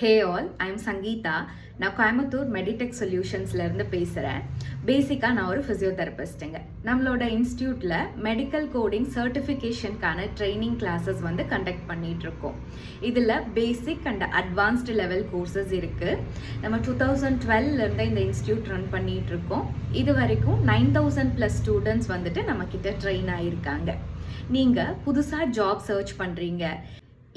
Hey all, I'm Sangeetha. நான் Coimbatore Meditech சொல்யூஷன்ஸ்லேருந்து பேசுகிறேன். பேசிக்காக நான் ஒரு ஃபிசியோதெரபிஸ்ட்டுங்க. நம்மளோட இன்ஸ்டியூட்டில் மெடிக்கல் கோடிங் சர்டிஃபிகேஷனுக்கான ட்ரைனிங் கிளாஸஸ் கண்டக்ட் பண்ணிகிட்ருக்கோம். இதில் basic and advanced level courses இருக்குது. நம்ம 2012 இந்த இன்ஸ்டியூட் ரன் பண்ணிகிட்ருக்கோம். இது வரைக்கும் 9000+ ஸ்டூடெண்ட்ஸ் நம்மக்கிட்ட ட்ரெயின் ஆகியிருக்காங்க. நீங்கள் புதுசாக ஜாப் சர்ச் பண்ணுறீங்க,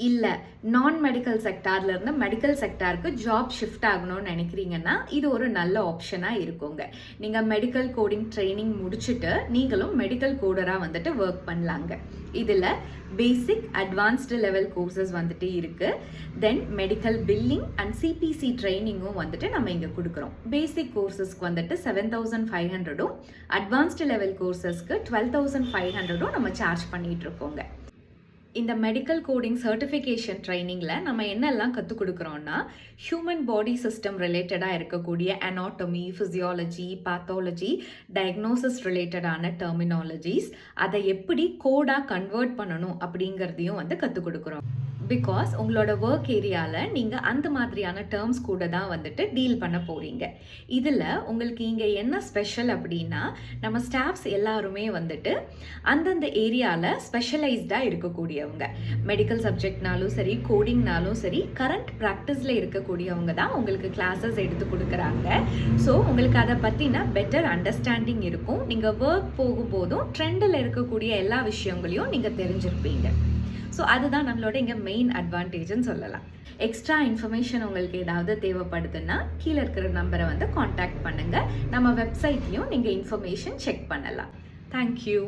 இல்லை நான் மெடிக்கல் செக்டார்லேருந்து மெடிக்கல் செக்டாருக்கு ஜாப் ஷிஃப்ட் ஆகணும்னு நினைக்கிறீங்கன்னா இது ஒரு நல்ல ஆப்ஷனாக இருக்குங்க. நீங்கள் மெடிக்கல் கோடிங் ட்ரைனிங் முடிச்சுட்டு நீங்களும் மெடிக்கல் கோடராக ஒர்க் பண்ணலாங்க. இதில் பேசிக் அட்வான்ஸ்டு லெவல் கோர்சஸ் இருக்குது. Then medical billing and CPC ட்ரைனிங்கும் நம்ம இங்கே கொடுக்குறோம். பேசிக் கோர்சஸ்க்கு 7500, அட்வான்ஸ்டு லெவல் கோர்சஸ்க்கு 12500 நம்ம சார்ஜ் பண்ணிகிட்டு இருக்கோங்க. இந்த மெடிக்கல் கோடிங் சர்டிஃபிகேஷன் ட்ரைனிங்கில் நம்ம என்னெல்லாம் கற்றுக் கொடுக்குறோன்னா, ஹியூமன் பாடி சிஸ்டம் ரிலேட்டடாக இருக்கக்கூடிய அனாட்டமி, ஃபிசியாலஜி, பேத்தாலஜி, டயக்னோசிஸ் ரிலேட்டடான டெர்மினாலஜிஸ், அதை எப்படி கோடாக கன்வெர்ட் பண்ணணும் அப்படிங்கிறதையும் கற்றுக் கொடுக்குறோம். பிகாஸ் உங்களோட ஒர்க் ஏரியாவில் நீங்கள் அந்த மாதிரியான டேர்ம்ஸ் கூட தான் டீல் பண்ண போகிறீங்க. இதில் உங்களுக்கு இங்கே என்ன ஸ்பெஷல் அப்படின்னா, நம்ம ஸ்டாஃப்ஸ் எல்லாருமே அந்தந்த ஏரியாவில் ஸ்பெஷலைஸ்டாக இருக்கக்கூடியவங்க. மெடிக்கல் சப்ஜெக்ட்னாலும் சரி, கோடிங்னாலும் சரி, கரண்ட் ப்ராக்டிஸில் இருக்கக்கூடியவங்க தான் உங்களுக்கு கிளாஸஸ் எடுத்து கொடுக்குறாங்க. ஸோ உங்களுக்கு அதை பற்றின பெட்டர் அண்டர்ஸ்டாண்டிங் இருக்கும். நீங்கள் ஒர்க் போகும்போதும் ட்ரெண்டில் இருக்கக்கூடிய எல்லா விஷயங்களையும் நீங்கள் தெரிஞ்சிருப்பீங்க. ஸோ அதுதான் நம்மளோட இங்கே மெயின் அட்வான்டேஜ்னு சொல்லலாம். எக்ஸ்ட்ரா இன்ஃபர்மேஷன் உங்களுக்கு ஏதாவது தேவைப்படுதுன்னா கீழே இருக்கிற நம்பரை காண்டாக்ட் பண்ணுங்கள். நம்ம வெப்சைட்லையும் நீங்கள் இன்ஃபர்மேஷன் செக் பண்ணலாம். தேங்க்யூ.